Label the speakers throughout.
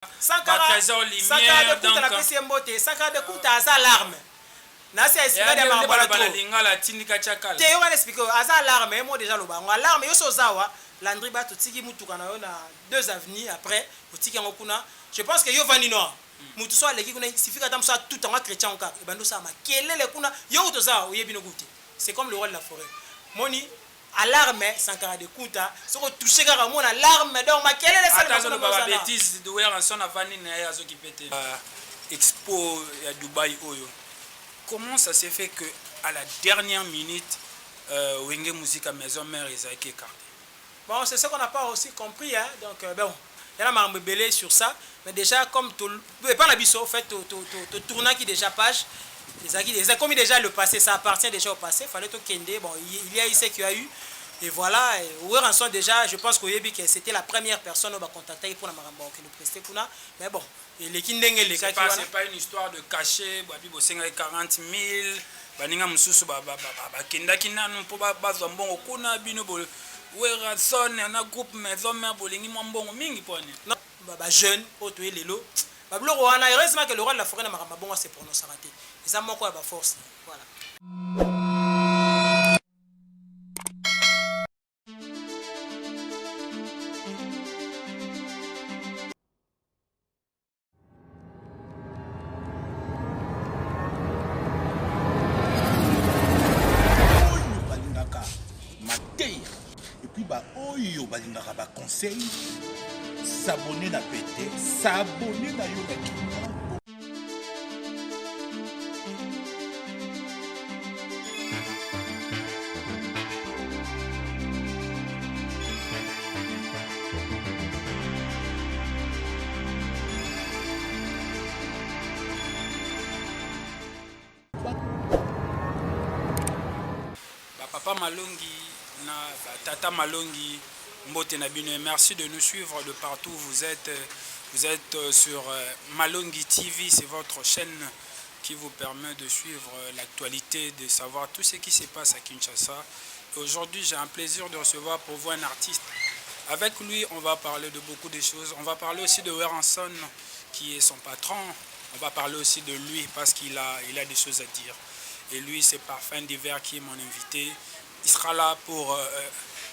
Speaker 1: trésor lumière donc
Speaker 2: la PC mbote Sankara de Kunta aza alarme na c'est expliqué de mambala trop
Speaker 1: lingala tindika chakala
Speaker 2: te yo va expliquer aza alarme moi déjà lobango alarme yo sozawa Landry ba totiki mutuka na yo na 2 avenues après otiki yango kuna je pense que yo vani no mutu so aleki kuna sifika tam so tout en chrétien encore e bando sa makelele kuna yo toza oyebi no goûter c'est comme le roi de la forêt moni alarme Sankara de Kunta soko toucher kaka mon alarme donc makelele ça
Speaker 1: attention ba bêtise de wera son avani na ya zo kipete expo à Dubaï oyo. Comment ça s'est fait que à la dernière minute Wenge Musique à Maison Mère ils ont été écartés?
Speaker 2: Bon, c'est ce qu'on n'a pas aussi compris hein. Donc bon, il y a un belé sur ça, mais déjà comme tout pas la biseau, en fait tout tournant qui déjà page les comme déjà le passé, ça appartient déjà au passé, fallait tout kende. Bon, il y a eu ce qu'il y a eu. Et voilà, Oueranson déjà, je pense que c'était la première personne qui a contacté pour la Maramba qui nous prestait pour nous. Mais bon, les Kindeng et les
Speaker 1: c'est pas une histoire de cacher, Babi Bosenga 40 000, Baninga Moussou, Kenda Kina, nous pouvons pas bon Okuna, Bino Oueranson, on a groupe Maison Mère Bolingi Mambon, Mingi Pony.
Speaker 2: Non, jeune, auto et Lelo. Bablo Roana, heureusement que le roi de la forêt de Maramba Bon s'est prononcé raté. Et ça manque à la force. Voilà.
Speaker 3: Oyo balingaka ba conseil s'abonner na pété s'abonner na yo
Speaker 1: Papa Malongi na Tata Malongi Mbote Nabino, merci de nous suivre de partout. Vous êtes sur Malongi TV, c'est votre chaîne qui vous permet de suivre l'actualité, de savoir tout ce qui se passe à Kinshasa. Aujourd'hui, j'ai un plaisir de recevoir pour vous un artiste. Avec lui, on va parler de beaucoup de choses. On va parler aussi de Oueranson, qui est son patron. On va parler aussi de lui parce qu'il a des choses à dire. Et lui, c'est Parfum d'hiver qui est mon invité. Il sera là pour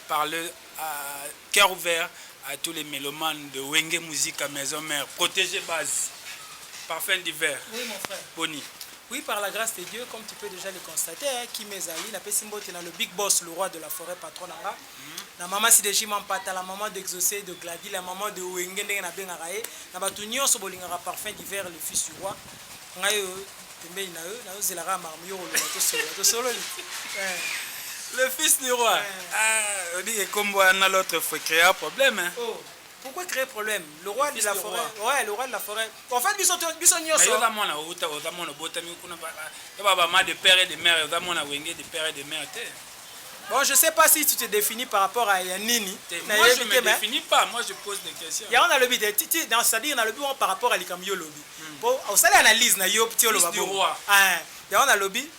Speaker 1: parler à cœur ouvert à tous les mélomanes de Wenge Musique à Maison Mère. Protégé base. Parfum d'hiver.
Speaker 2: Oui, mon frère.
Speaker 1: Boni.
Speaker 2: Oui, par la grâce de Dieu, comme tu peux déjà le constater, qui m'ezali, la Pessimbote dans le Big Boss, le roi de la forêt, patron Nanga. La maman Sideji Mampata, la maman d'Exaucé, de Glady, la maman de Wenge na Bengarae, la Batunio Sobolingara Parfum d'hiver, le fils du roi.
Speaker 1: Le fils du roi. On dit que comme l'autre faut créer un problème. Hein.
Speaker 2: Oh, pourquoi créer problème? Le roi de la forêt. Ouais, le roi de la forêt. En fait, ils sont
Speaker 1: de père et de mère, de père et de mère.
Speaker 2: Bon, je sais pas si tu te définis par rapport à Yanini.
Speaker 1: Moi, je ne me définis pas. Moi, je pose des questions.
Speaker 2: Il y a un lobby, c'est-à-dire dans le lobby par rapport à l'Ikamio lobby. Bon, on s'allait analyse na yo petit
Speaker 1: le du roi.
Speaker 2: Il y a un lobby,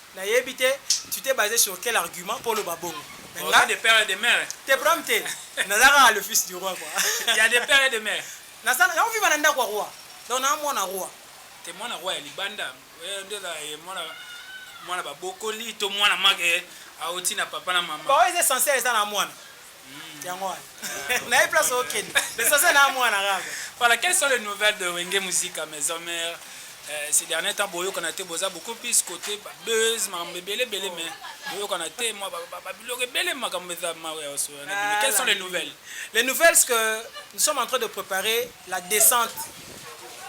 Speaker 2: tu t'es basé sur quel argument pour le babon?
Speaker 1: Il y a des pères et des mères.
Speaker 2: T'es prompté. Nazara le fils du roi quoi.
Speaker 1: Il y a des pères et des mères.
Speaker 2: Nazara, on vit dans quoi roi? Donc on a un roi.
Speaker 1: T'es mon roi et libanda. Moi na babokoli to moi na magé. Aouti na papa na maman.
Speaker 2: Bon, ils sont censés être dans la moine. Tiens moi. On a place au Kenya. Les censés dans la moine arabe.
Speaker 1: Voilà, quelles sont les nouvelles de Wenge Musique à Maison Mère? Ces derniers temps, Boyo qu'on a été beaucoup plus côté buzz, mais Boyo qu'on a été moi quelles sont les nouvelles?
Speaker 2: Les nouvelles, c'est que nous sommes en train de préparer la descente,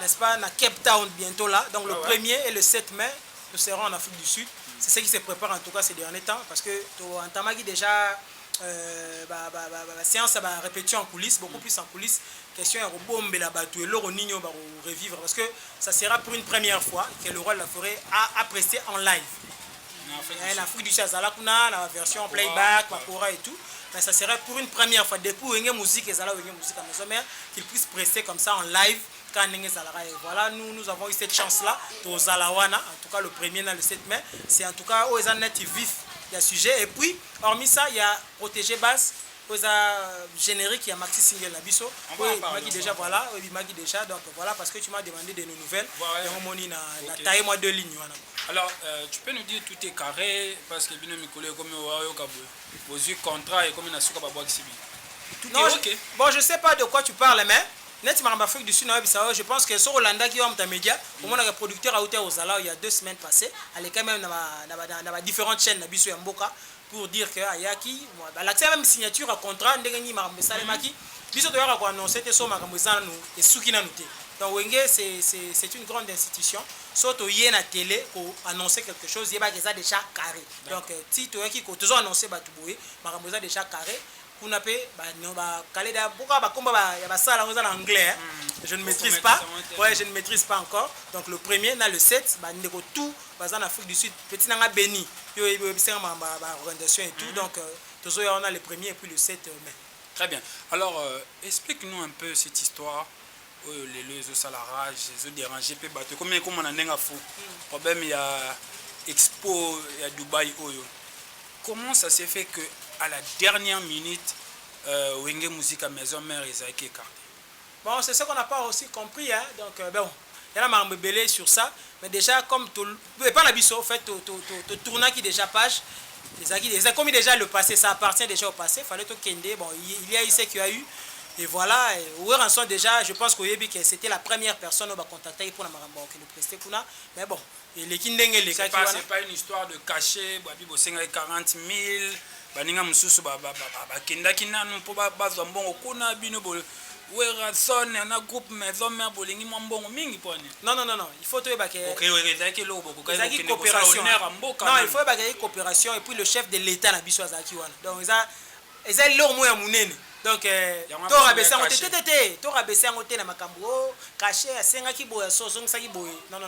Speaker 2: n'est-ce pas, à Cape Town bientôt là. Donc le 1er et le 7 mai, nous serons en Afrique du Sud. C'est ce qui se prépare en tout cas ces derniers temps parce que en Tamagi déjà la séance va répéter en coulisses, beaucoup plus en coulisses. Question est bombe la bateau et l'euro nino va revivre parce que ça sera pour une première fois que le roi de la forêt a presté en live. En Afrique du Sud, la version playback, Makora et tout. Mais ça serait pour une première fois depuis Wenge Musique et Zala Wenge Musique à Maison Mère qu'il puisse prester comme ça en live. Voilà, nous avons eu cette chance-là au Zalawana, en tout cas le 1er et le 7 mai. C'est en tout cas aux net vif, il y a sujet. Et puis, hormis ça, il y a Protégé Basse, générique, il y a Maxi Single Nabiso. Oui, Maki déjà, voilà. Oui, Maki déjà. Donc voilà, parce que tu m'as demandé de nos nouvelles. Et on m'a taillé moi 2 lignes.
Speaker 1: Alors, tu peux nous dire tout est carré parce que Bino Mikolo est comme aux yeux contrat et comme il a su tout
Speaker 2: non,
Speaker 1: est ok.
Speaker 2: Bon, je sais pas de quoi tu parles, mais net en Afrique du Sud, je pense que sur Hollanda qui ont média, au moins le producteur a été aux Zala il y a 2 semaines passées, elle est quand même dans différentes chaînes Nabiso Mboka pour dire que Ayaki, l'accès même signature à contrat, ndengeni Marambe Salemaki, biso doit avoir annoncé que so Marambe Zanu et Soukina Nouté. Donc Wenge c'est une grande institution. Surtout hier na télé pour annoncer quelque chose, il y a déjà carré. Donc si tu as qui toujours annoncé Batuboué, Marambe déjà carré. Anglais, je ne maîtrise pas. Ouais, je ne maîtrise pas encore. Donc le premier, là le 7, tout en Afrique du Sud, petit nanga béni, organisation et tout. Donc on a le premier et puis le 7 mai.
Speaker 1: Très bien. Alors explique-nous un peu cette histoire. Les salarage, les dérangés, combien on a un problème, il y a Expo, il y a Dubaï. Comment ça s'est fait que à la dernière minute, Wenge Musique à Maison Mère ils ont été écartés?
Speaker 2: Bon, c'est ce qu'on n'a pas aussi compris. Hein? Donc, bon, il y a un belé sur ça. Mais déjà, comme tout le pas en fait, tout tournant qui déjà page, comme déjà le passé, ça appartient déjà au passé. Il fallait tout kende. Bon, il y a eu ce qu'il y a eu. Et voilà, Oueranson déjà, je pense que c'était la première personne qui va contacter pour la Marambo qui le prestait pour nous. Mais bon, les Kindenge, les cas qui
Speaker 1: c'est pas une histoire de cachet, 40 000. Baninga mususu kenda kinanu po bazwa mbongo kuna bino bol Oueranson na groupe Maison Mère bolingi mbongo mingi pone.
Speaker 2: Non, il faut te
Speaker 1: OK, ezaki lobo ko
Speaker 2: kai coopération. Non, il faut baker coopération et puis le chef de l'état na biso azaki wana. Donc eza lor moya munene. Donc to rabesa ngote na makambo caché asenga ki boya soso ngisa ki boye. Non.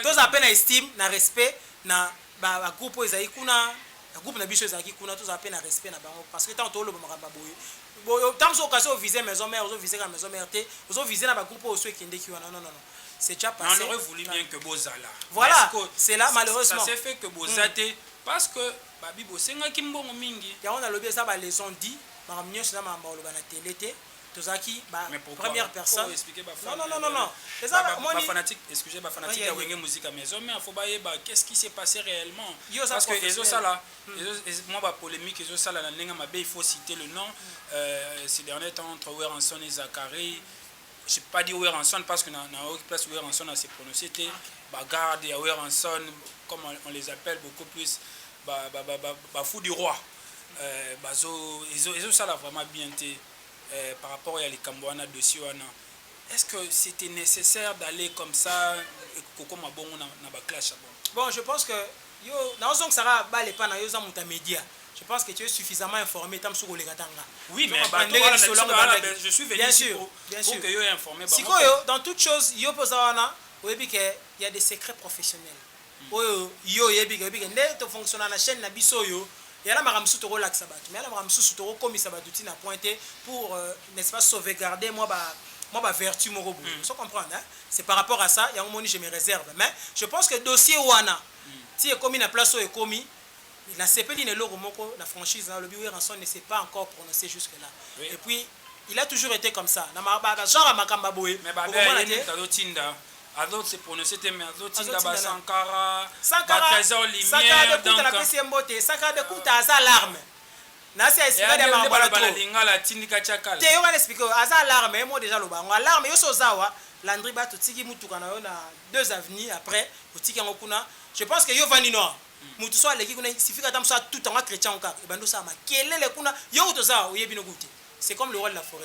Speaker 2: To za peine estime na respect na ba groupe ezaki kuna. Le groupe na biso ezaki kuna tous appel na respect na bango parce que tant to lo makamba boye tant so occasion viser Maison Mère ozo viser Maison Mère te ozo viser na ba groupe oso ekende ki wana non c'est déjà passé.
Speaker 1: On aurait voulu bien que Bozala.
Speaker 2: Voilà, c'est là malheureusement
Speaker 1: ça s'est fait que Bozate parce que babi bosenga ki mbongo mingi
Speaker 2: ya on a lobé ça ba les ont dit maramnyo ça mamba lo na télé te tozaki ba première personne. Non.
Speaker 1: C'est ça moi fanatique, excusez moi fanatique ya Wenge Musique à Maison mais il faut ba qu'est-ce qui s'est passé réellement parce que ezo sala moi ba polémique ezo sala na ndenge mabe il faut citer le nom ces derniers temps entre Oueranson et Zakari. Je n'ai pas dit Oueranson parce que dans autre place Oueranson a s'est prononcé bagarde et Oueranson comme on les appelle beaucoup plus fou du roi. Ils ont ça là vraiment bien été par rapport à les Cambouana dossier. Est-ce que c'était nécessaire d'aller comme ça comme bon na ba clash?
Speaker 2: Bon, je pense que yo dans son sara ba les pana yo za muta média. Je pense que tu es suffisamment informé tam sur les Gatanga.
Speaker 1: Oui, mais je suis venu
Speaker 2: bien sûr
Speaker 1: pour que yo informé.
Speaker 2: Si dans toute chose yo posawana oyebi que il y a des secrets professionnels. Yo yebi que ne to fonctionner na chaîne na biso yo. Il y a la maramsu to relax sabat. Mais la maramsu to comme sabatouti na pointé pour n'est-ce pas sauvegarder moi vertu mon robot. Vous comprenez hein? C'est par rapport à ça, il y a un moment je me réserve. Mais je pense que dossier wana si est commis na place est commis la CPL ne logo moko la franchise le Oueranson ne s'est pas encore prononcé jusque là. Oui. Et puis il a toujours été comme ça. Na genre makamba boye.
Speaker 1: Mais Azot s'est prononcé mais Azot tinda ba Sankara trésor lumière
Speaker 2: donc la PC mbote Sankara de kuta aza alarme. Na c'est expliquer de mambala trop.
Speaker 1: Lingala tindika chakala.
Speaker 2: Te yo va expliquer aza alarme mo déjà loba. Alarme yo sozawa Landry Bato tiki mutuka na yo na 2 avenues après otiki yango kuna. Je pense que yo vani noir. Mutu so aleki kuna suffit que tam so tout en chrétien encore. E bando sa ma kelele kuna yo toza oyebi no goûter. C'est comme le roi de la forêt.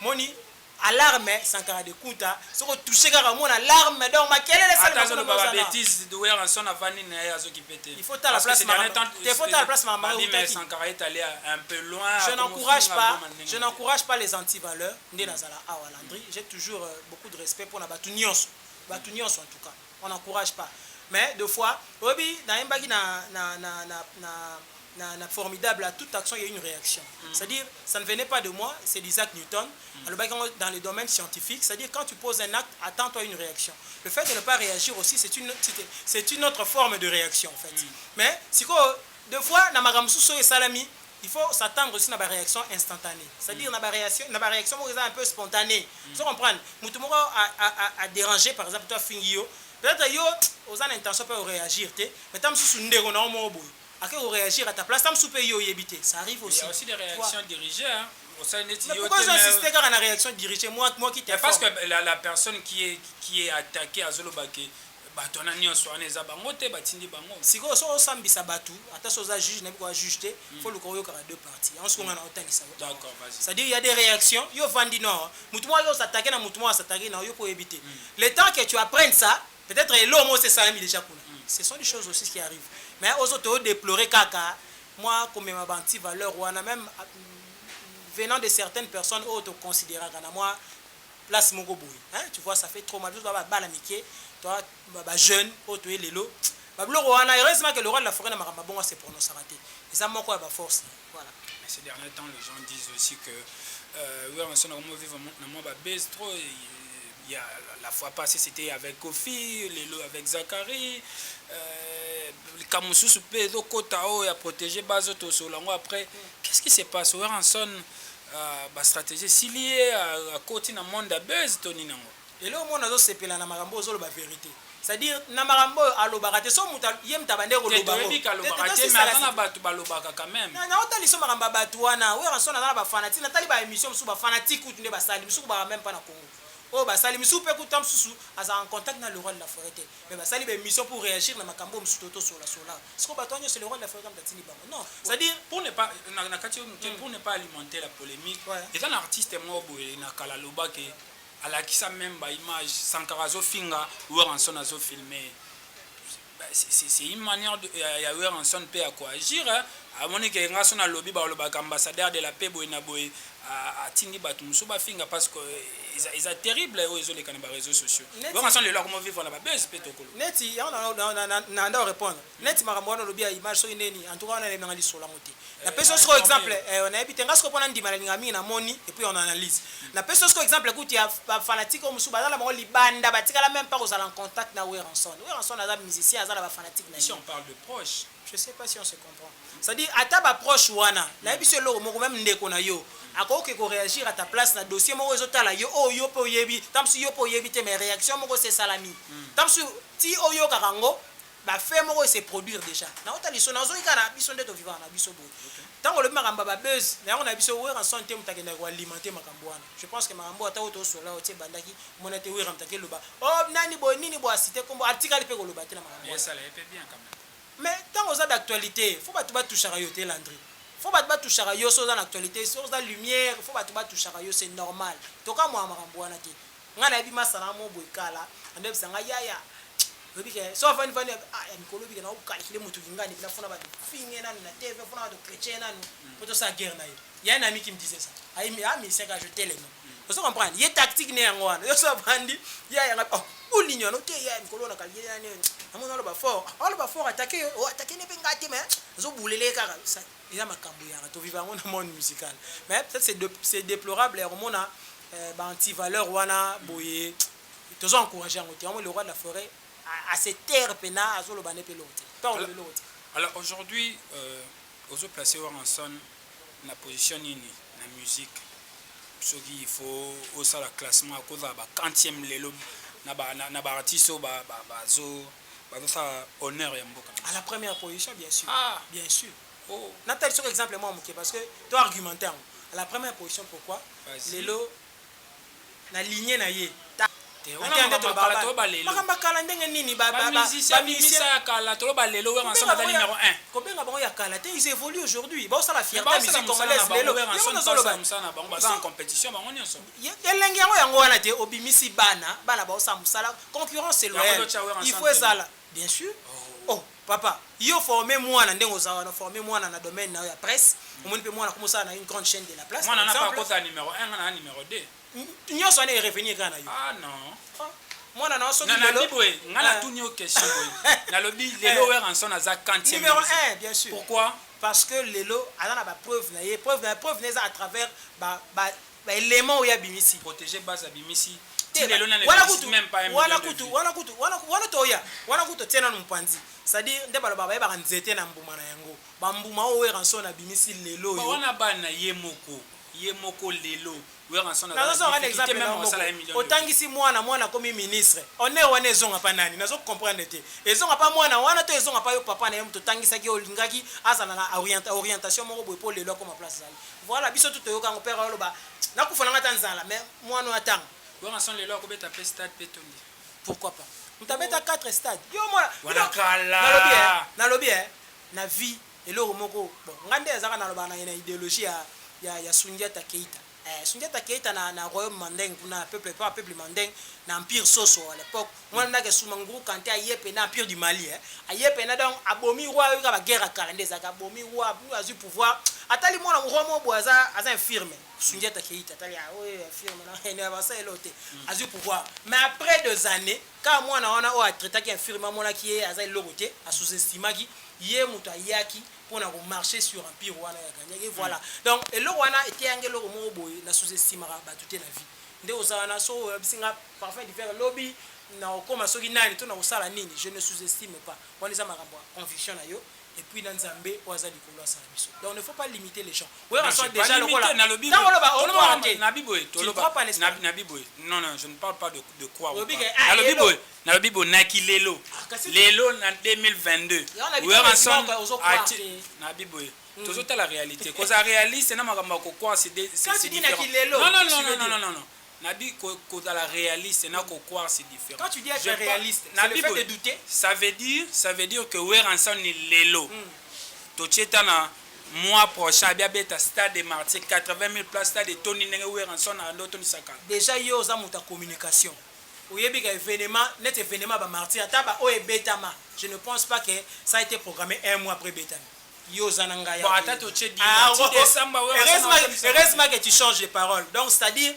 Speaker 2: Moni alarme Sankara de Kuta soko toucher kaka mon alarme donc ma quelle est
Speaker 1: attention ba bêtise de Oueranson avani na yazo qui pété
Speaker 2: il faut à la place maman
Speaker 1: mais Sankara est allé un peu loin.
Speaker 2: Je n'encourage pas les anti-valeurs ndé nazala awa Landry. J'ai toujours beaucoup de respect pour na batunions en tout cas on n'encourage pas mais deux fois obi na embaki na formidable à toute action il y a une réaction. C'est-à-dire ça ne venait pas de moi, c'est d'Isaac Newton. Dans le domaine scientifique, c'est-à-dire quand tu poses un acte, attends-toi une réaction. Le fait de ne pas réagir aussi c'est une autre forme de réaction en fait. Mais si deux fois na makamsuso et salami il faut s'attendre aussi à la réaction instantanée. C'est-à-dire la réaction un peu spontanée. Tu comprends? Moutoumoro a dérangé, par exemple, toi, Fingio. Peut-être yo, aux intentions de réagir, mais tant que tu as réagir à ta place, tant que tu éviter. Ça arrive aussi.
Speaker 1: Il y a aussi des réactions dirigées. Hein.
Speaker 2: Mais pourquoi j'ai quand la réaction dirigée? Moi qui t'ai
Speaker 1: parce que la personne qui est attaquée à Zolobake, batona nyonso aneza bango te batindi bango.
Speaker 2: Siko so sambisa batu, ata so za juge na ko ajuster, faut le koyo kara deux parties. On se ngana otani ça.
Speaker 1: D'accord, vas-y.
Speaker 2: C'est-à-dire il y a des réactions, yo vandi non. Mutumwa yo s'attaquer na mutumwa s'attaquer na yo pour éviter. Le temps que tu apprennes ça, peut-être l'homme c'est ça déjà kuna. Ce sont des choses aussi qui arrivent. Mais aux autres déplorer kaka, moi comme ma banti valeur ou on a même venant de certaines personnes auto considérant kana moi place moko boy. Hein, tu vois ça fait trop mal, tu dois ba la miké. Toi, jeune, auto et l'élo. Heureusement que le roi de la forêt n'a pas bon à se prononcer. Et ça, moi, force. Voilà.
Speaker 1: Mais ces derniers temps, les gens disent aussi que il y a la fois passée, c'était avec Kofi, l'élo avec Zachary. Kamoussou Pédo Kotao a protégé Bazoto Solango. Après, qu'est-ce qui se passe? Oueranson, la stratégie, s'il lié à côté dans le monde de Bez, Tony Nango.
Speaker 2: Et là, on a sepelé na marambo zolo ba vérité. C'est-à-dire na marambo alobarate so muta yem tabande ko lobaro.
Speaker 1: Mais attends batu balobaka quand même.
Speaker 2: Na otali so maramba batu wana, we ranso na ba fanatique, na tali ba émission musu ba fanatique ou tunde ba sali, musu ba même pas na Congo. Oh ba sali musu pe kutam susu aza en contact na le roi de la forêt. Mais ba sali ba émission pour réagir na makambo musu toto sola. Ce qu'on batonyo c'est le roi de la forêt comme tatini bango. Non, c'est-à-dire
Speaker 1: pour ne pas alimenter la polémique, et un artiste moi boye na kala lobake à qui ça même bah image Sankara Zofinga ou Ranson Azo filmé, c'est une manière de il y a eu Ranson peut à quoi agir à mon que Ranson a lobby par le ambassadeur de la paix boyna boy à Tindi Batumso Bafinga parce que ils sont terribles les réseaux sociaux. Ranson le leur vivre là-bas buzz peut tokolo.
Speaker 2: Neti on a répondre. Neti marambo lobby à image so ineni en tout cas on a les ngali sur la montée. La personne sur exemple on a habité ngasiko pona ndima na ngami na moni et puis on analyse. La personne sur exemple écoute il y a fanatique comme Musuba la moli banda batika la même pas aux en contact na Ranson. Ranson a musicien a la fanatique na.
Speaker 1: Si on parle de proche,
Speaker 2: je sais pas si on se comprend. C'est-à-dire ataba proche wana, la biso lo mo même ndeko na yo. Ako ko réagir à ta place na dossier mo ezotala yo oh yo po yebi, tamsi yo po yebi te mes réactions mo c'est salami. Tamsi ti o yo karango ba fait mo se produire déjà. Na otali so na zo ikana biso ndeto vivant na biso bo. Tant le makamba ba buzz, na on a biso we ranson te mutakenda ko alimenter makambo wana. Je pense que makambo ata auto so la otie bandaki monate we ramtake loba. Oh nani bo cité comme article pe ko loba te na makambo.
Speaker 1: Et ça l'a fait bien quand même.
Speaker 2: Mais tant aux d'actualité, faut pas tout toucher à yoté Landry. Faut pas toucher à yo sur l'actualité, sur la lumière, faut pas toucher à yo, c'est normal. Toka moi maramboana ti. Ngana bi masana mo boykala, ande bisanga yaya. Lobi ke so van ya mikolo bi na o calculer mutu ngani na fona ba finge na TV fona ba chrétien na pour ça guerre na yo. Il y a un ami qui me disait ça. Ah mais c'est quand je télé non. Vous comprenez? Il y a tactique né ngwana. Yo so bandi ya oh ou l'union no te ya mikolo na calculer na amona lo ba fort attaquer ne pengati mais zo boulele kaka ça il y a makambo ya to vivre dans le monde musical. Mais peut-être c'est déplorable et on a anti valeur wana boye tous encourager en le roi de la forêt à se taire pena à zo lo bané pelote.
Speaker 1: Alors aujourd'hui aux placer Ranson la position nini la musique ce qu'il faut au ça la classement à cause ba 40e lelo na ba artiste ba zo ça honneur et mboka.
Speaker 2: À la première position bien sûr.
Speaker 1: Ah
Speaker 2: bien sûr.
Speaker 1: Oh.
Speaker 2: Nathalie sur exemple moi parce que toi argumentaire à la première position pourquoi lelo na lignée na yé makamba kala ndenge nini ba
Speaker 1: musicien kala to ba lelo Ranson na numéro 1
Speaker 2: combien ba ya kala ils évoluent aujourd'hui ba ça la fierté musique congolaise lelo
Speaker 1: Ranson na bango ba en compétition ba ngoni so
Speaker 2: elengi yango wana te obimisi bana ba ça musala concurrence c'est loyal il faut ça là bien sûr oh papa yo formé moi na ndengo za wana formé moi na domaine na ya presse au moins pe moi na comme ça na une grande chaîne de la place
Speaker 1: moi na pas quoi numéro 1 na numéro 2
Speaker 2: nyo so na revenir kana yo
Speaker 1: ah non
Speaker 2: moi na so
Speaker 1: na lelo ngala tout nyo question na lobby lelo Ranson na za 40e
Speaker 2: numéro 1 bien sûr
Speaker 1: pourquoi
Speaker 2: parce que lelo ala na ba preuve na à travers ba élément ya bimisi
Speaker 1: protéger base à bimisi
Speaker 2: wana toya wana kutu tena mpanzi c'est-à-dire nde baloba bayebaka nzete na mbuma na yango bambuma oyo Weranson abimisi lelo oyo
Speaker 1: wana bana ye moko lelo Weranson
Speaker 2: un exemple otangisi mwana komi ministre one wana ezonga pa nani nazo comprendre te ezonga pa mwana wana to ezonga pa yo papa na ye muto tangisaki olingaki azana na orientation moko boye po lelo akoma place zali voilà biso tout toyoka ngo père oloba nakufana ngata nzala mais mwana atanga
Speaker 1: Weranson lelo akobeta pe stade pe tondi
Speaker 2: pourquoi pas mutabeta 4 stades yo mwana
Speaker 1: wana kala
Speaker 2: nalobi na vie eloko moko bon ngande ezaka naloba na idéologie ya Soundiata Keita Soundiata Keita na royaume mandeng kuna peuple mandeng na empire soso à l'époque moi na ke Soumanguru Kanté ayepe na empire du Mali ayepe na donc abomi roi ka ba guerre kalende za abomi roi azu pouvoir atali mwana roi mo boaza aza infirme Soundiata Keita atali infirme na ne ba ça elote azu pouvoir mais après 2 années quand mwana wana o a traité ki infirme mona ki aza elokote a sous-estimaki ye muta yaki pour na marcher sur empire wana ya gagner et voilà donc eloko wana était angelo mo boye na sous-estimera batute na vie nde ozana so bisinga parfum diffère lobby na okoma soki nani to na osala nini je ne sous-estime pas on les a makambo conviction na yo et puis dans Nzambe oza likolo asala biso donc il ne faut pas limiter les gens ouais on soit déjà lokola
Speaker 1: na lobby na biboy to loba na biboy non je ne parle pas de quoi na lobby bonaki lelo na 2022 Weranson na biboy tozota la réalité cause la réalité na makambo ko quoi c'est différent non Nabi dans la réaliste na ko croire c'est différent.
Speaker 2: Quand tu dis être réaliste, c'est le fait de douter.
Speaker 1: Ça veut dire que Weranson ni lelo. To tchetana mois prochain bien beta stade de Martyrs 80 000 places stade de Tony Nenge Weranson na ndoto ni saka.
Speaker 2: Déjà yo za muta communication. Oyebi ka événement net événement ba Martyrs ataba o ebetama. Je ne pense pas que ça a été programmé 1 mois après betama. Yo zananga ya.
Speaker 1: Bon attends to tchet décembre
Speaker 2: heureusement que tu changes les paroles. Donc c'est-à-dire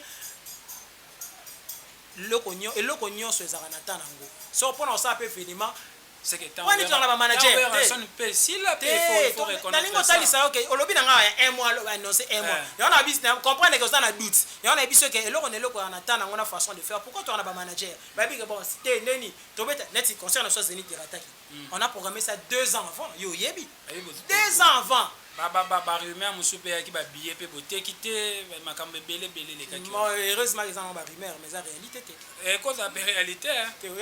Speaker 2: eloko nyonso ezaka na temps nango so pona osala pe événement
Speaker 1: c'est que tant
Speaker 2: wani tona ba manager
Speaker 1: personne peut s'il a il faut reconnaître
Speaker 2: ça talisa OK olobi na nga 1 mois annoncer 1 mois ya na bis comprendre que ça na doute ya na biso que eloko na temps nango na façon de faire pourquoi tona ba manager ba bi que bon c'était neni to beta net concerne so Zénith Irataki on a programmé ça 2 ans avant yo yebi 2 ans avant
Speaker 1: ba rumeur musupe yaki ba billet pe boteki te makambe belé les kaki
Speaker 2: heureusement ils ont ba rumeur mais la réalité
Speaker 1: et cause la réalité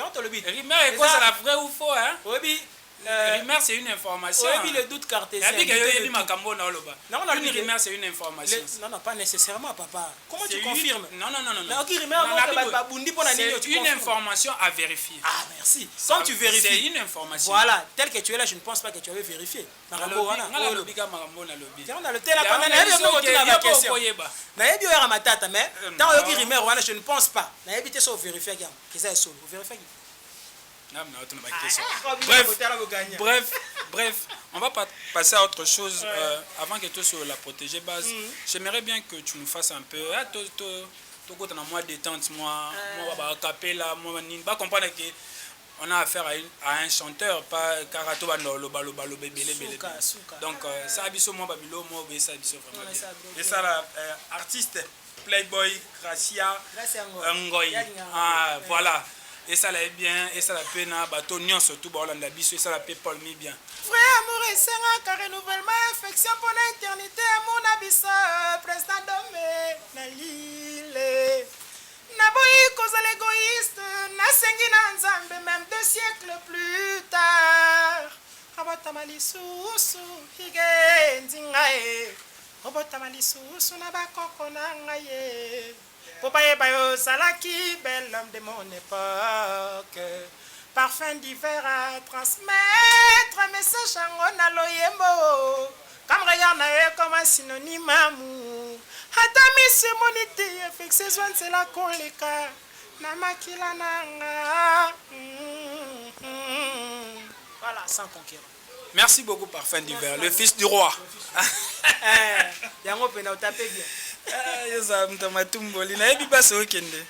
Speaker 2: on te le dit
Speaker 1: rumeur est cause la vraie ou faux
Speaker 2: oui
Speaker 1: rumeur c'est une information
Speaker 2: oui le doute cartésien
Speaker 1: yebi makambo na loba
Speaker 2: non
Speaker 1: une rumeur c'est une information
Speaker 2: non pas nécessairement papa comment tu confirmes
Speaker 1: non
Speaker 2: OK rumeur ba bundi pona nini
Speaker 1: c'est une information à vérifier
Speaker 2: ah merci quand tu vérifies
Speaker 1: c'est une information
Speaker 2: voilà tel que tu es là je ne pense pas que tu avais vérifié makambo wana
Speaker 1: na lobi ka makambo na lobi
Speaker 2: on a le tel à na yebi question na yebi yo matata mais tant yo ki rumeur wana je ne pense pas na yebi te so vérifier que ça est solo vérifier
Speaker 1: Bref, on va passer à autre chose avant que tu sois la protégée base. J'aimerais bien que tu nous fasses un peu dans moi détente, moi capella, moi pas comprendre que on a affaire à un chanteur pas Karato balo belé. Donc ça abisso moi babilo moi ça abisso vraiment. Et ça la artiste Playboy Gracia Ngoy. Ah voilà. Et ça l'a bien, et ça l'a peine à bateau, surtout Bolanda Bisso, et ça l'a paix Paul Mi bien.
Speaker 2: Frère amour et sœur, car renouvellement, affection pour l'éternité, mon abysse, président d'homme, na l'île. Naboyi cause l'égoïste, na sengi na nzambe, même 2 siècles plus tard. Robotamali susu, hige nzingae. Robotamali susu, na bakoko na ngaye. Papa Bayo Salaki, bel homme de mon époque. Parfum d'hiver à transmettre, message en loyembo. Comme regarde comme un synonyme amour. Atami se monité, avec ses soins, c'est la colika. Namakila nanga. Voilà, sans conquérant.
Speaker 1: Merci beaucoup, Parfum d'hiver, le fils du roi.
Speaker 2: Yango pena tapé bien.
Speaker 1: Yosa mtamatumboli na yebi basi okende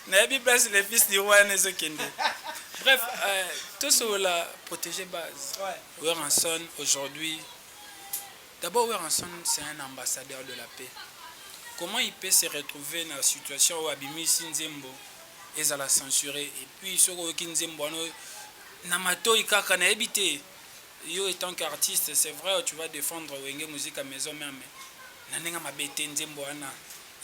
Speaker 1: na yebi basi le fils du roi nezo kende. Bref, tout sur la protégée base. Weranson aujourd'hui, d'abord Weranson c'est un ambassadeur de la paix. Comment il peut se retrouver dans la situation où Abimi Sinzembo ezala censuré et puis soko oyoki nzembo wana na matoi kaka nayebi te yo étant qu'artiste c'est vrai tu vas défendre wenge musique à maison même na ndenge mabe te nzembo wana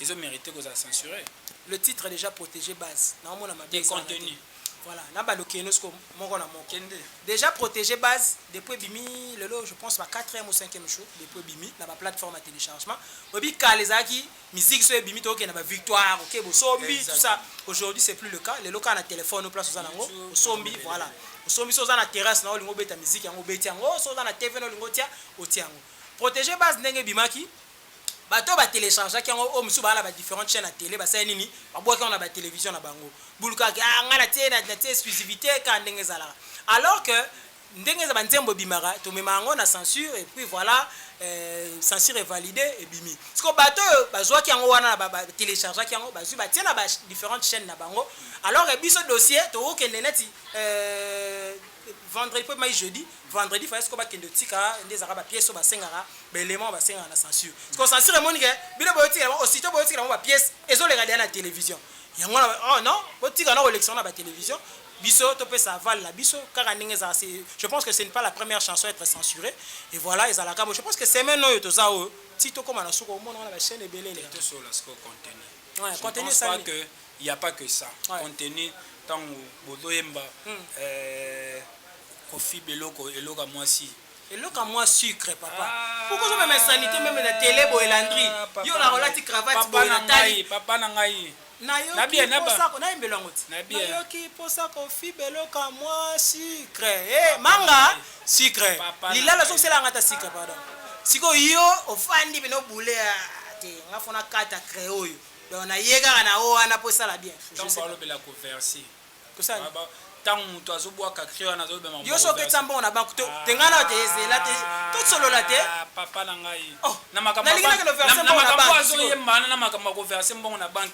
Speaker 1: ezo mérité kozala censuré.
Speaker 2: Le titre est déjà protégé base naomona mabe
Speaker 1: des contenus.
Speaker 2: Voilà, na balokeno sko moko na moko.
Speaker 1: Kende.
Speaker 2: Déjà protégé base depuis bimi lelo je pense ba 4e ou 5e show depuis bimi na ba plateforme à téléchargement. Obi kalezaki musique so bimi to na ba victoire OK bo sombi tout ça. Aujourd'hui c'est plus le cas. Les locaux na téléphone au place ozanango, sombi voilà. Sombi so na terrasse na olingo beta musique yango beti yango so na TV no lingo tia otiango. Protégé base ndenge bimaki bato ba télécharger ki yango o musu ba la ba différentes chaînes à télé ba sa nini ba boka on a ba télévision na bango buluka ngala tie na tie exclusivité ka ndenge zala alors que ndenge za banzembo bimara to memango na censure et puis voilà censure est validée et bimi parce que bato bazwa ki yango wana ba télécharger ki yango bazwi ba tie na ba différentes chaînes na bango alors que biso dossier to okende neti vendredi peut jeudi vendredi il faut que ba kendo tika ndeza ba pièce ba sengara ba élément ba sengara na censure parce que censure est monique bino boyotika aussitôt boyotika ba pièce ezo le regarder na télévision yango oh non botika na élection na ba télévision biso to pe ça val la biso car ndengeza je pense que ce n'est pas la première chanson à être censurée et voilà ils alaka je pense que c'est maintenant yo toza o ti to comme na suko au monde na ba chaîne ebele les
Speaker 1: to sur la contenu.
Speaker 2: Ouais, contenu
Speaker 1: ça pas que il y a pas que ça.
Speaker 2: Ouais.
Speaker 1: Contenu tant bozoyemba Kofi Beloko eloka mwasi.
Speaker 2: Eloka moi sucre papa. Pourquoi je me sanité même la télé bo elandri. Yo na rolati cravate bo na taille.
Speaker 1: Papa na ngai.
Speaker 2: Na yo
Speaker 1: bien na
Speaker 2: ba. Na imbelongo ti.
Speaker 1: Na bien.
Speaker 2: Na yo ki posa Kofi Beloka moi sucre. Eh manga sucre. Lilala so sela ngata sucre pardon. Siko yo ofandi bino boule te ngafona kata créoyo. Donc na yega na o ana posa la bien.
Speaker 1: Je sais pas le la converser.
Speaker 2: Que ça
Speaker 1: tant mutu azobwaka créo na zobema
Speaker 2: yo so ke tsambo na banku tengana te ezela te to solo la te
Speaker 1: papa na ngai
Speaker 2: na makambo
Speaker 1: azoyemba na makambo converser mbongo na banque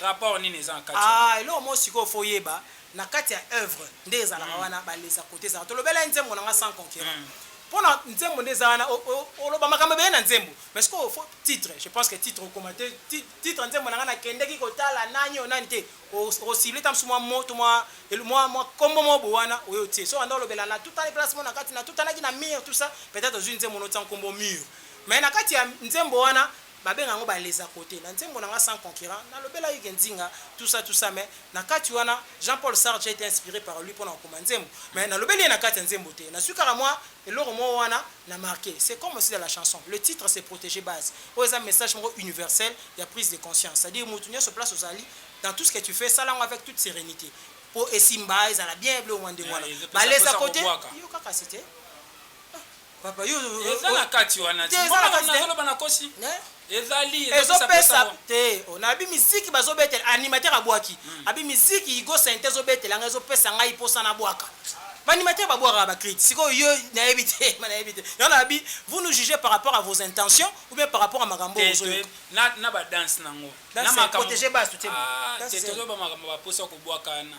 Speaker 1: rapport nini eza kati
Speaker 2: elo mo siko fo yeba na kati ya œuvre nde ezalaka wana balesa côté ça to lobela nzembo na sans concurrent pona nzembo ndeza wana oloba makambo be na nzembo mais ko faut titre je pense que titre commenter titre nzembo na ngana kendeki kotala nanyo nani te o cible tam suma moto moi kombo mo bowana oyo tie so anda lobela na tout en placement na kati na tout en na mur tout ça peut-être une nzembo no tan kombo mur mais na kati ya nzembo wana babenga ngo baleza côté na nzembo na sans concurrent na lobela yike nzinga tout ça mais na kati wana Jean-Paul Sartre a été inspiré par lui pour na koma nzembo mais na lobeli na kati nzembo te na sukara moi eloro mo wana na marqué c'est comme aussi dans la chanson le titre c'est protéger base ou un message universel il y a prise de conscience c'est-à-dire mutunya se place aux ali dans tout ce que tu fais ça là avec toute sérénité pour esimba ils a bien bleu wande wana baleza côté yo kaka c'était papa yo
Speaker 1: na kati wana ti na bana kosi ezali
Speaker 2: ezopesa te onabi misiki bazobetela animateur abwaki abi misiki igo synthèse obetela nga ezopesa ngai posa na bwaka animateur babwaka ba critique siko yo na ebité yana abi vous nous jugez par rapport à vos intentions ou bien par rapport à makambo ozo
Speaker 1: na ba dance nango
Speaker 2: na makambo protéger base tout
Speaker 1: c'est toujours ba makambo ba posa ko bwaka na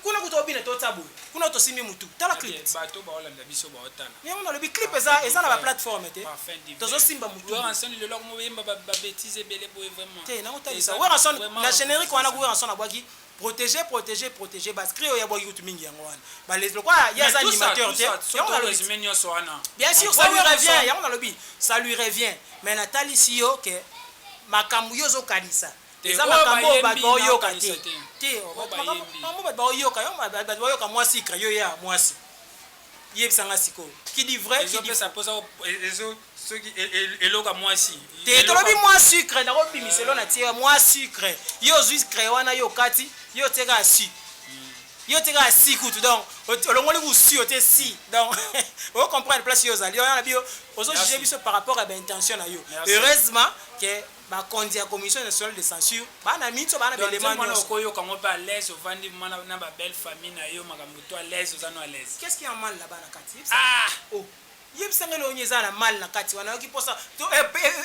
Speaker 2: kuna kutobina to tabu kuna to simi mutu tala clip
Speaker 1: bato ba olanda biso ba otala
Speaker 2: yango na le clip eza na ba plateforme te tozo simba mutu
Speaker 1: ouais ensemble le log mo yemba ba bêtise belé boy vraiment
Speaker 2: te na otalisa ouais ensemble la générique wana go ensemble abwaki protéger base créo ya boy YouTube mingi yango wana ba les quoi il y a des animateurs bien sûr ça lui revient yango na lobi ça lui revient mais Nathalie Sio que makambo yozo kanisa eza makambo ba boyoka te makambo ba boyoka yo ba boyoka moi sikra yo ya mwasi yebisanga siko qui dit vrai qui dit
Speaker 1: ça pose ezo soki eloka mwasi
Speaker 2: te tolobi moi sucre na kobimiselo na tie moi sucre yo sucre wana yo kati yo teka asi yo teka asi kutu donc olongoli ku si ote si donc on comprend la place yo zali yo na bio ozo juger biso par rapport à l'intention na yo heureusement que ba kondi ya commission nationale de censure ba na mitso ba na belement
Speaker 1: nyonso koyo kango ba l'aise ovandi mana na ba belle famille na yo makambo to à l'aise ozano à l'aise
Speaker 2: qu'est-ce qui est mal là-bas na kati oh yebisangelo onyeza na mal na kati wana yoki posa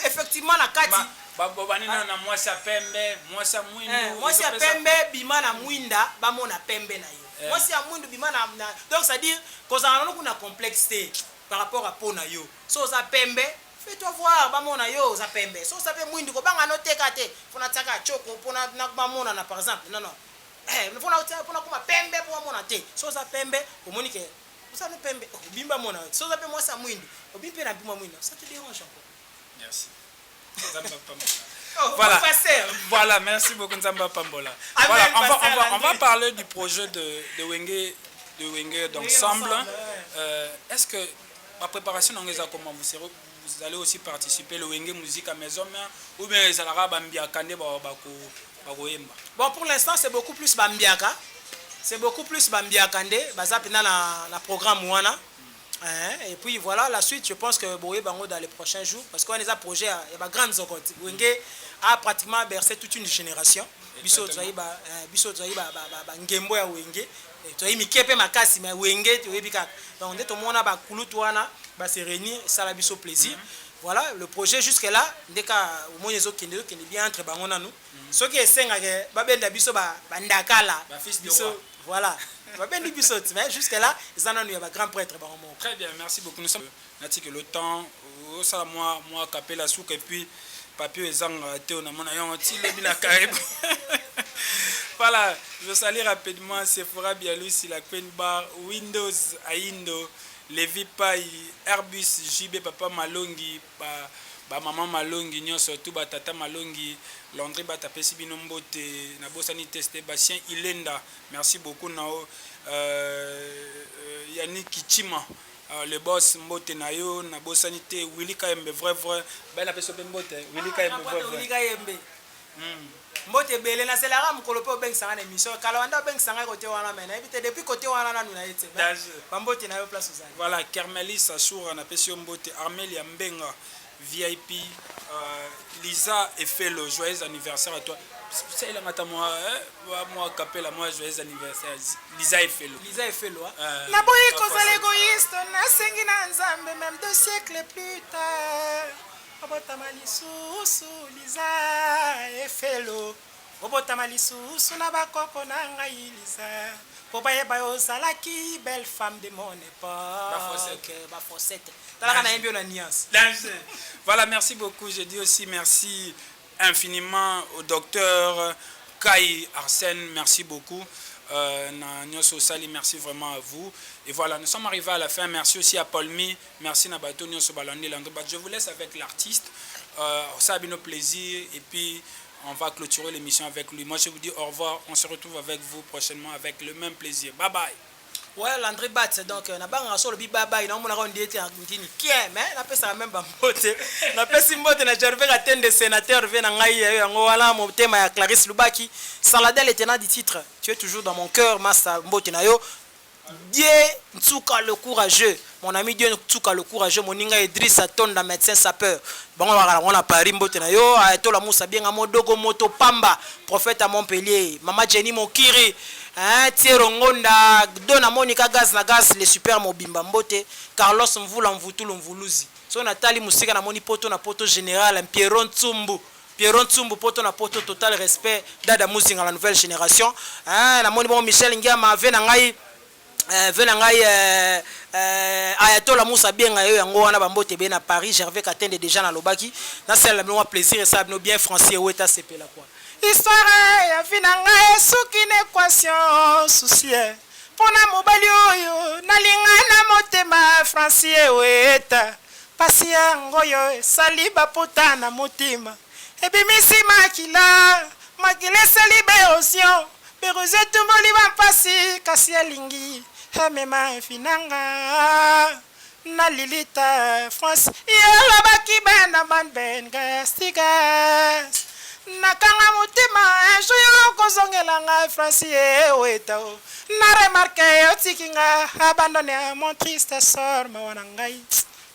Speaker 2: effectivement na kati
Speaker 1: babobani na mwasi ya pembe mwasi ya mwindu
Speaker 2: mwasi ya pembe bima na mwinda bamona pembe na yo mwasi ya mwindu bima na donc c'est à dire kozana kuna complexité par rapport à pona yo so za pembe fais-toi voir bamona yo za pembe so ça peut mwindu ko banga no teka te pona tsaka choko pona na bamona na par exemple non mpona koma pembe po mona te so oza pembe omoni ke oza no pembe obimba mona so oza mpe mwasi ya mwindu obimbi mpe na bimwa mwindu ça te dérange encore.
Speaker 1: Merci. Voilà. Voilà, merci beaucoup Nzamba Pambola. Voilà, on va parler du projet de Wenge d'ensemble. Est-ce que ma préparation dans les comment vous allez aussi participer le Wenge musique à maison ou bien les Alara Bambiaka ne bakoyemba?
Speaker 2: Bon, pour l'instant c'est beaucoup plus Bambiaka. C'est beaucoup plus Bambiaka nde baza pena na programme wana. Et puis voilà, la suite, je pense que Boye Bango dans les prochains jours, parce qu'on a des projets, il y a des grandes zones. Wenge a pratiquement bercé toute une génération. Biso Zaiba Ngembo ya Wenge. Tu mi kepe makasi mais Wenge tu ebika. Donc dès tout le monde a ba kulutuana, ba se réunir, ça la biso plaisir. Voilà, le projet jusque là, dès qu'à au moins les autres qui est bien entre bango na nous. Ceux qui essayent que ba benda biso ba ndakala, biso voilà. Mais jusque-là, ils en ont eu un grand prêtre.
Speaker 1: Très bien, merci beaucoup. Nous sommes que le temps, moi, capé la souk et puis papier et voilà, je salue rapidement Sephora Bialus, la Queen Bar, Windows, Aindo, Levi Pai, Airbus, JB, Papa Malongi, maman Malongi, surtout Tata Malongi, Landry Batapesi Binombote, Nabosani Testé, Bastien Ilenda, merci beaucoup Nao, Yannick Kichima, le boss Mbote Nayo, Nabosani Te, Willy Kayembe, vrai, ben la personne Mbote, Willy Kayembe, Mbote Belé, na selara mukolopo beng sanga émission, Kalawanda beng sanga côté wana mena, éviter depuis côté wana na nous na été. Mbote Nayo place aux. Voilà, Kermelis Assoura, na personne Mbote, Armelia Mbenga. VIP, Lisa et Fello, joyeux anniversaire à toi. C'est là moi capella moi joyeux anniversaire Lisa et Fello.
Speaker 2: Lisa et Fello. Na boyi koza l'égoïste, na sengi na nzambe même 2 siècles plus tard. Obotama lisusu Lisa et Fello. Obotama lisusu na bakoko na ngai Lisa. Pour bayeba ozalaki belle femme de mon époque. Bafosette.
Speaker 1: Voilà, merci beaucoup. Je dis aussi merci infiniment au docteur Kai Arsène. Merci beaucoup. Merci vraiment à vous. Et voilà, nous sommes arrivés à la fin. Merci aussi à Paulmi. Merci Nabato Nyoso Balandi. Je vous laisse avec l'artiste. Ça a bien nos plaisirs. Et puis, on va clôturer l'émission avec lui. Moi, je vous dis au revoir. On se retrouve avec vous prochainement avec le même plaisir. Bye bye.
Speaker 2: Ouais, Landry Bat, donc na banga solo bi baba ina mona ko ndete ngini kie mais na pesa même ba mbote na pesi mbote na Gervais atende sénateur vena ngai yango wala mo tema ya Clarisse Lubaki Saladel tenant du titre tu es toujours dans mon cœur massa mbote na yo Dieu Ntsuka le courageux mon ami Dieu Ntsuka le courageux moninga Idrissa Tonda médecin sapeur bon on a Paris mbote na yo to la musa bien modogo moto pamba prophète à Montpellier mama Jenny Mokiri Thierry Ngonda, Dona Monica Gaz na Gaz, les super mobimba mbote, Carlos Mvula Mvutulu Mvuluzi. So Nathalie Musika na moni poto na poto général, Pierron Tsumbu poto na poto total respect, Dada Musinga la nouvelle génération. Na moni bon Michel Ngiama vena ngai Ayatola Moussa bien ayo yango wana bambote be na Paris, Gervais Katende déjà na Lobaki. Na c'est le plaisir et ça bien français oueta CP la quoi. Histoire ya vinanga suki na équation souci pona mobali oyo nalingana motema français weta pasi yangoyo saliba pota na motima ebimisi makila salibe osion beruze tumboli bampasi kasi alingi mema vinanga na lilita France yala bakiba na banbenga stigas nakanga mutima joyo kozongelanga Francie weta na remarqué otikinga abandonné mon triste sort mawana ngai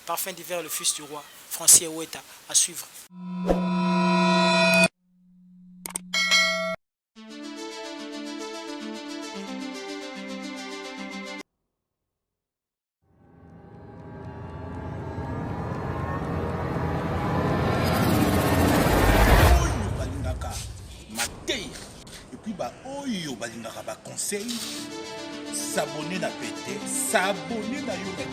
Speaker 2: parfum d'hiver le fils du roi Francie weta à suivre.
Speaker 3: Oyo balingaka ba conseil s'abonner na pété s'abonner na yo na